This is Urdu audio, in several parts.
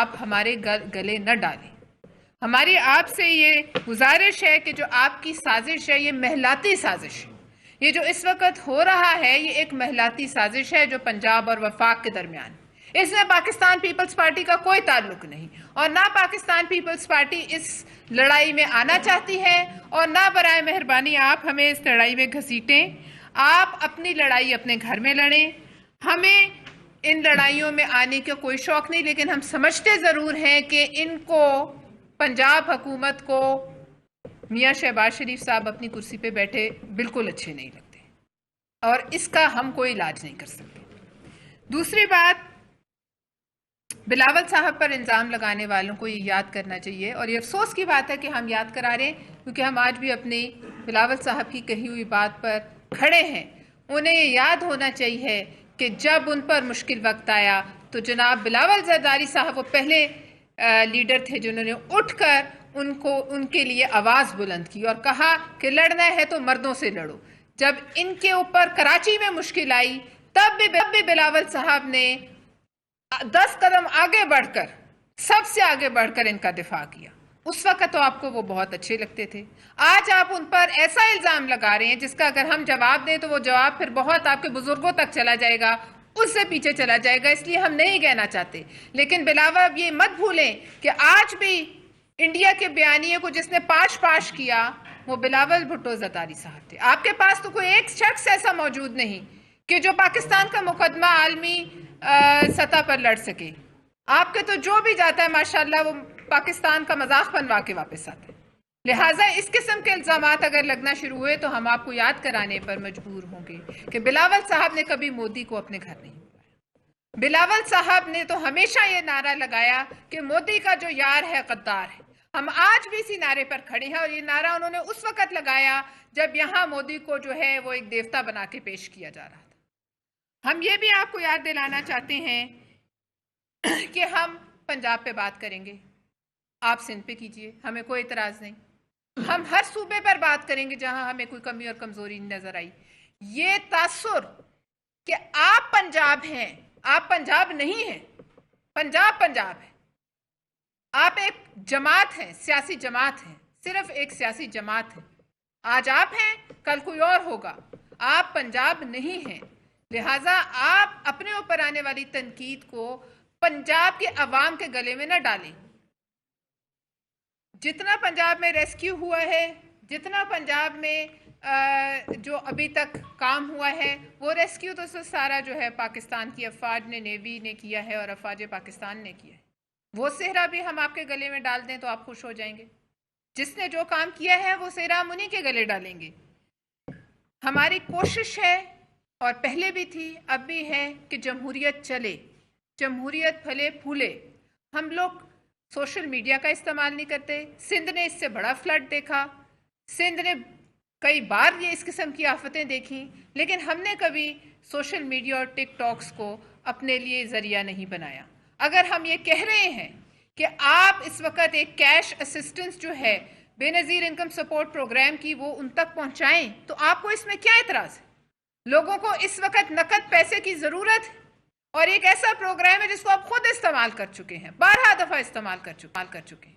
آپ ہمارے گلے نہ ڈالیں. ہماری آپ سے یہ گزارش ہے کہ جو آپ کی سازش ہے یہ محلاتی سازش ہے. یہ جو اس وقت ہو رہا ہے یہ ایک محلاتی سازش ہے جو پنجاب اور وفاق کے درمیان. اس میں پاکستان پیپلز پارٹی کا کوئی تعلق نہیں اور نہ پاکستان پیپلز پارٹی اس لڑائی میں آنا چاہتی ہے اور نہ برائے مہربانی آپ ہمیں اس لڑائی میں گھسیٹیں. آپ اپنی لڑائی اپنے گھر میں لڑیں. ہمیں ان لڑائیوں میں آنے کا کوئی شوق نہیں، لیکن ہم سمجھتے ضرور ہیں کہ ان کو پنجاب حکومت کو میاں شہباز شریف صاحب اپنی کرسی پہ بیٹھے بالکل اچھے نہیں لگتے اور اس کا ہم کوئی علاج نہیں کر سکتے. دوسری بات، بلاول صاحب پر الزام لگانے والوں کو یہ یاد کرنا چاہیے اور یہ افسوس کی بات ہے کہ ہم یاد کرا رہے ہیں کیونکہ ہم آج بھی اپنی بلاول صاحب کی کہی ہوئی بات پر کھڑے ہیں. انہیں یہ یاد ہونا چاہیے کہ جب ان پر مشکل وقت آیا تو جناب بلاول زرداری صاحب وہ پہلے لیڈر تھے جنہوں نے اٹھ کر ان کے لیے آواز بلند کی اور کہا کہ لڑنا ہے تو مردوں سے لڑو. جب ان کے اوپر کراچی میں مشکل آئی تب بھی بلاول صاحب نے 10 قدم آگے بڑھ کر سب سے آگے بڑھ کر ان کا دفاع کیا. اس وقت تو آپ کو وہ بہت اچھے لگتے تھے. آج آپ ان پر ایسا الزام لگا رہے ہیں جس کا اگر ہم جواب دیں تو وہ جواب پھر بہت آپ کے بزرگوں تک چلا جائے گا، اس سے پیچھے چلا جائے گا، اس لیے ہم نہیں کہنا چاہتے. لیکن بلاول یہ مت بھولیں کہ آج بھی انڈیا کے بیانیے کو جس نے پاش کیا وہ بلاول بھٹو زرداری صاحب تھے. آپ کے پاس تو کوئی ایک شخص ایسا موجود نہیں کہ جو پاکستان کا مقدمہ عالمی سطح پر لڑ سکے. آپ کے تو جو بھی جاتا ہے ماشاءاللہ وہ پاکستان کا مذاق بنوا کے واپس آتا ہے. لہٰذا اس قسم کے الزامات اگر لگنا شروع ہوئے تو ہم آپ کو یاد کرانے پر مجبور ہوں گے کہ بلاول صاحب نے کبھی مودی کو اپنے گھر نہیں بلایا. بلاول صاحب نے تو ہمیشہ یہ نعرہ لگایا کہ مودی کا جو یار ہے غدار ہے. ہم آج بھی اسی نعرے پر کھڑے ہیں اور یہ نعرہ انہوں نے اس وقت لگایا جب یہاں مودی کو جو ہے وہ ایک دیوتا بنا کے پیش کیا جا رہا تھا. ہم یہ بھی آپ کو یاد دلانا چاہتے ہیں کہ ہم پنجاب پہ بات کریں گے، آپ سندھ پہ کیجئے، ہمیں کوئی اعتراض نہیں. ہم ہر صوبے پر بات کریں گے جہاں ہمیں کوئی کمی اور کمزوری نظر آئی. یہ تاثر کہ آپ پنجاب ہیں، آپ پنجاب نہیں ہیں. پنجاب ہے. آپ ایک جماعت ہیں، سیاسی جماعت ہیں، صرف ایک سیاسی جماعت ہے. آج آپ ہیں، کل کوئی اور ہوگا. آپ پنجاب نہیں ہیں. لہٰذا آپ اپنے اوپر آنے والی تنقید کو پنجاب کے عوام کے گلے میں نہ ڈالیں. جتنا پنجاب میں ریسکیو ہوا ہے، جتنا پنجاب میں جو ابھی تک کام ہوا ہے وہ ریسکیو تو سارا جو ہے پاکستان کی افواج نے، نیوی نے کیا ہے اور افواج پاکستان نے کیا ہے. وہ صحرا بھی ہم آپ کے گلے میں ڈال دیں تو آپ خوش ہو جائیں گے. جس نے جو کام کیا ہے وہ صحرا ہم انہی کے گلے ڈالیں گے. ہماری کوشش ہے اور پہلے بھی تھی اب بھی ہے کہ جمہوریت چلے، جمہوریت پھلے پھولے. ہم لوگ سوشل میڈیا کا استعمال نہیں کرتے. سندھ نے اس سے بڑا فلڈ دیکھا، سندھ نے کئی بار یہ اس قسم کی آفتیں دیکھیں، لیکن ہم نے کبھی سوشل میڈیا اور ٹک ٹاکس کو اپنے لیے ذریعہ نہیں بنایا. اگر ہم یہ کہہ رہے ہیں کہ آپ اس وقت ایک کیش اسسٹنس جو ہے بے نظیر انکم سپورٹ پروگرام کی وہ ان تک پہنچائیں تو آپ کو اس میں کیا اعتراض ہے؟ لوگوں کو اس وقت نقد پیسے کی ضرورت ہے اور ایک ایسا پروگرام ہے جس کو آپ خود استعمال کر چکے ہیں، 12 دفعہ استعمال کر چکے ہیں.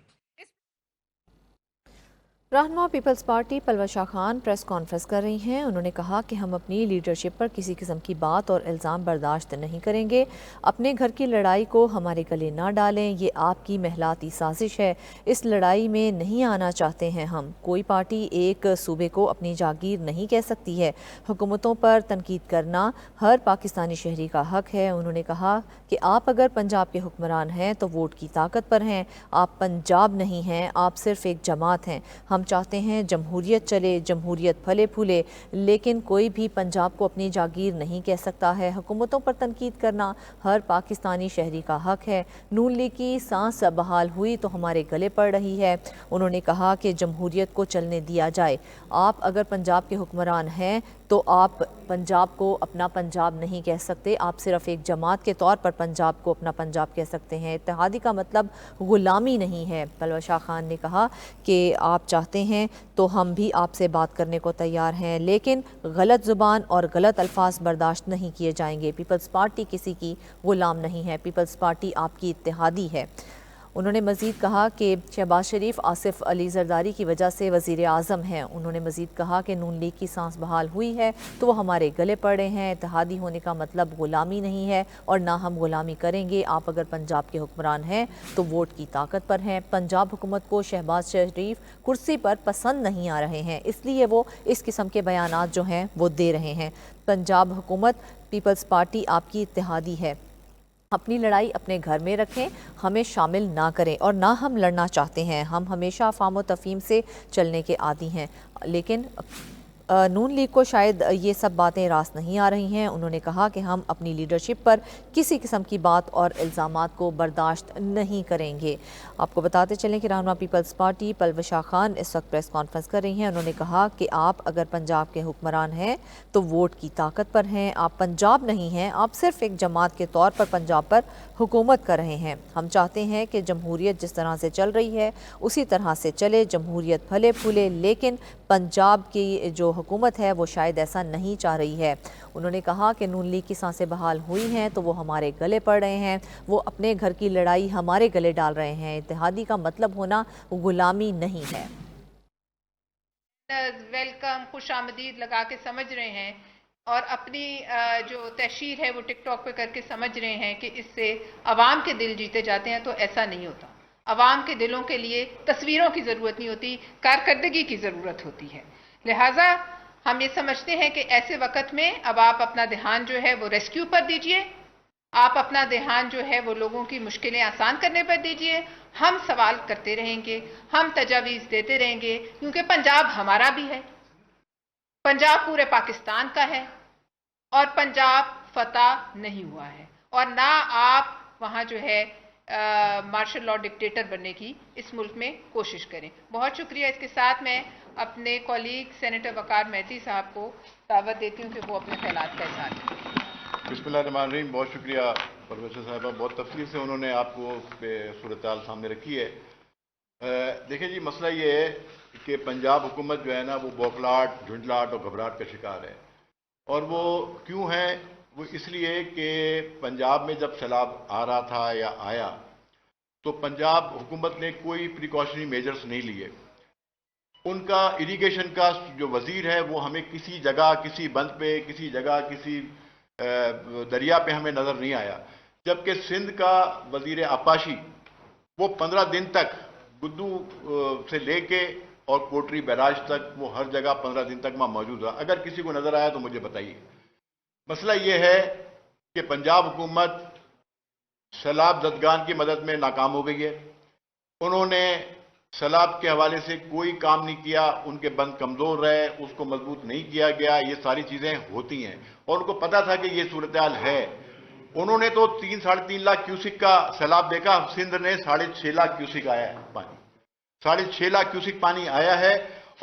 رہنما پیپلز پارٹی پلوہ شاہ خان پریس کانفرنس کر رہی ہیں. انہوں نے کہا کہ ہم اپنی لیڈرشپ پر کسی قسم کی بات اور الزام برداشت نہیں کریں گے. اپنے گھر کی لڑائی کو ہمارے گلے نہ ڈالیں، یہ آپ کی محلاتی سازش ہے. اس لڑائی میں نہیں آنا چاہتے ہیں ہم. کوئی پارٹی ایک صوبے کو اپنی جاگیر نہیں کہہ سکتی ہے. حکومتوں پر تنقید کرنا ہر پاکستانی شہری کا حق ہے. انہوں نے کہا کہ آپ اگر پنجاب کے حکمران ہیں تو ووٹ کی طاقت پر ہیں. آپ پنجاب نہیں ہیں، آپ صرف ایک جماعت ہیں. ہم چاہتے ہیں جمہوریت چلے، جمہوریت پھلے پھولے، لیکن کوئی بھی پنجاب کو اپنی جاگیر نہیں کہہ سکتا ہے. حکومتوں پر تنقید کرنا ہر پاکستانی شہری کا حق ہے. نون لیگ کی سانس بحال ہوئی تو ہمارے گلے پڑ رہی ہے. انہوں نے کہا کہ جمہوریت کو چلنے دیا جائے. آپ اگر پنجاب کے حکمران ہیں تو آپ پنجاب کو اپنا پنجاب نہیں کہہ سکتے. آپ صرف ایک جماعت کے طور پر پنجاب کو اپنا پنجاب کہہ سکتے ہیں. اتحادی کا مطلب غلامی نہیں ہے. پلوہ شاہ خان نے کہا کہ آپ چاہتے ہیں تو ہم بھی آپ سے بات کرنے کو تیار ہیں، لیکن غلط زبان اور غلط الفاظ برداشت نہیں کیے جائیں گے. پیپلز پارٹی کسی کی غلام نہیں ہے. پیپلز پارٹی آپ کی اتحادی ہے. انہوں نے مزید کہا کہ شہباز شریف آصف علی زرداری کی وجہ سے وزیر اعظم ہیں۔ انہوں نے مزید کہا کہ نون لیگ کی سانس بحال ہوئی ہے تو وہ ہمارے گلے پڑے ہیں۔ اتحادی ہونے کا مطلب غلامی نہیں ہے اور نہ ہم غلامی کریں گے۔ آپ اگر پنجاب کے حکمران ہیں تو ووٹ کی طاقت پر ہیں۔ پنجاب حکومت کو شہباز شریف کرسی پر پسند نہیں آ رہے ہیں، اس لیے وہ اس قسم کے بیانات جو ہیں وہ دے رہے ہیں۔ پنجاب حکومت پیپلز پارٹی آپ کی اتحادی ہے، اپنی لڑائی اپنے گھر میں رکھیں، ہمیں شامل نہ کریں اور نہ ہم لڑنا چاہتے ہیں۔ ہم ہمیشہ افہام و تفہیم سے چلنے کے عادی ہیں، لیکن نون لیگ کو شاید یہ سب باتیں راست نہیں آ رہی ہیں۔ انہوں نے کہا کہ ہم اپنی لیڈرشپ پر کسی قسم کی بات اور الزامات کو برداشت نہیں کریں گے۔ آپ کو بتاتے چلیں کہ رہنما پیپلز پارٹی پلوشا خان اس وقت پریس کانفرنس کر رہی ہیں۔ انہوں نے کہا کہ آپ اگر پنجاب کے حکمران ہیں تو ووٹ کی طاقت پر ہیں، آپ پنجاب نہیں ہیں، آپ صرف ایک جماعت کے طور پر پنجاب پر حکومت کر رہے ہیں۔ ہم چاہتے ہیں کہ جمہوریت جس طرح سے چل رہی ہے اسی طرح سے چلے، جمہوریت پھلے پھولے، لیکن پنجاب کی جو حکومت ہے وہ شاید ایسا نہیں چاہ رہی ہے۔ انہوں نے کہا کہ نون لیگ کی سانسیں بحال ہوئی ہیں تو وہ ہمارے گلے پڑ رہے ہیں، وہ اپنے گھر کی لڑائی ہمارے گلے ڈال رہے ہیں۔ اتحادی کا مطلب ہونا غلامی نہیں ہے۔ ویلکم، خوش آمدید لگا کے سمجھ رہے ہیں اور اپنی جو تشہیر ہے وہ ٹک ٹاک پہ کر کے سمجھ رہے ہیں کہ اس سے عوام کے دل جیتے جاتے ہیں، تو ایسا نہیں ہوتا۔ عوام کے دلوں کے لیے تصویروں کی ضرورت نہیں ہوتی، کارکردگی کی ضرورت ہوتی ہے۔ لہٰذا ہم یہ سمجھتے ہیں کہ ایسے وقت میں اب آپ اپنا دھیان جو ہے وہ ریسکیو پر دیجئے، آپ اپنا دھیان جو ہے وہ لوگوں کی مشکلیں آسان کرنے پر دیجئے۔ ہم سوال کرتے رہیں گے، ہم تجاویز دیتے رہیں گے، کیونکہ پنجاب ہمارا بھی ہے، پنجاب پورے پاکستان کا ہے اور پنجاب فتح نہیں ہوا ہے، اور نہ آپ وہاں جو ہے مارشل لاء ڈکٹیٹر بننے کی اس ملک میں کوشش کریں۔ بہت شکریہ۔ اس کے ساتھ میں اپنے کولیگ سینیٹر وقار مہدی صاحب کو دعوت دیتی ہوں کہ وہ اپنے خیالات کا اظہار کریں۔ بسم اللہ الرحمن الرحیم۔ بہت شکریہ پروفیسر صاحبہ، بہت تفصیل سے انہوں نے آپ کو صورتحال سامنے رکھی ہے۔ دیکھیں جی، مسئلہ یہ ہے کہ پنجاب حکومت جو ہے نا وہ بوکھلاہٹ، جھنجھلاہٹ اور گھبراہٹ کا شکار ہے، اور وہ کیوں ہے؟ وہ اس لیے کہ پنجاب میں جب سیلاب آ رہا تھا یا آیا تو پنجاب حکومت نے کوئی پریکاشنری میجرز نہیں لیے۔ ان کا اریگیشن کا جو وزیر ہے وہ ہمیں کسی جگہ کسی بند پہ، کسی جگہ کسی دریا پہ ہمیں نظر نہیں آیا، جبکہ سندھ کا وزیر آبپاشی وہ 15 دن تک گدو سے لے کے اور کوٹری بیراج تک وہ ہر جگہ 15 دن تک وہاں موجود رہا۔ اگر کسی کو نظر آیا تو مجھے بتائیے۔ مسئلہ یہ ہے کہ پنجاب حکومت سیلاب زدگان کی مدد میں ناکام ہو گئی ہے۔ انہوں نے سیلاب کے حوالے سے کوئی کام نہیں کیا، ان کے بند کمزور رہے، اس کو مضبوط نہیں کیا گیا، یہ ساری چیزیں ہوتی ہیں، اور ان کو پتا تھا کہ یہ صورتحال ہے۔ انہوں نے تو 3-3.5 لاکھ کیوسک کا سیلاب دیکھا، سندھ نے 6.5 لاکھ کیوسک آیا ہے پانی، 6.5 لاکھ کیوسک پانی آیا ہے،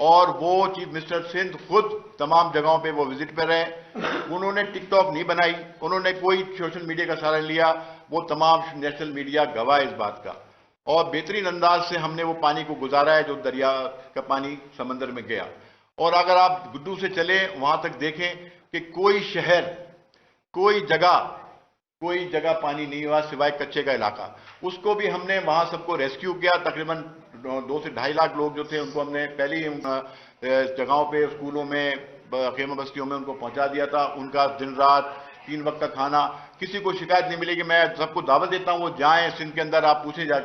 اور وہ چیف منسٹر سندھ خود تمام جگہوں پہ وہ وزٹ پہ رہے۔ انہوں نے ٹک ٹاک نہیں بنائی، انہوں نے کوئی سوشل میڈیا کا سہارا نہیں لیا، وہ تمام نیشنل میڈیا گواہ اس بات کا، اور بہترین انداز سے ہم نے وہ پانی کو گزارا ہے جو دریا کا پانی سمندر میں گیا۔ اور اگر آپ گڈو سے چلیں وہاں تک دیکھیں کہ کوئی شہر، کوئی جگہ پانی نہیں ہوا سوائے کچے کا علاقہ، اس کو بھی ہم نے وہاں سب کو ریسکیو کیا۔ تقریباً 2 سے 2.5 لاکھ لوگ جو تھے ان کو ہم نے پہلی جگہوں پہ، اسکولوں میں، خیمہ بستیوں میں ان کو پہنچا دیا تھا۔ ان کا دن رات 3 وقت کا کھانا، کسی کو شکایت نہیں ملے گی۔ میں سب کو دعوت دیتا ہوں وہ جائیں سندھ کے اندر، آپ پوچھیں جا کے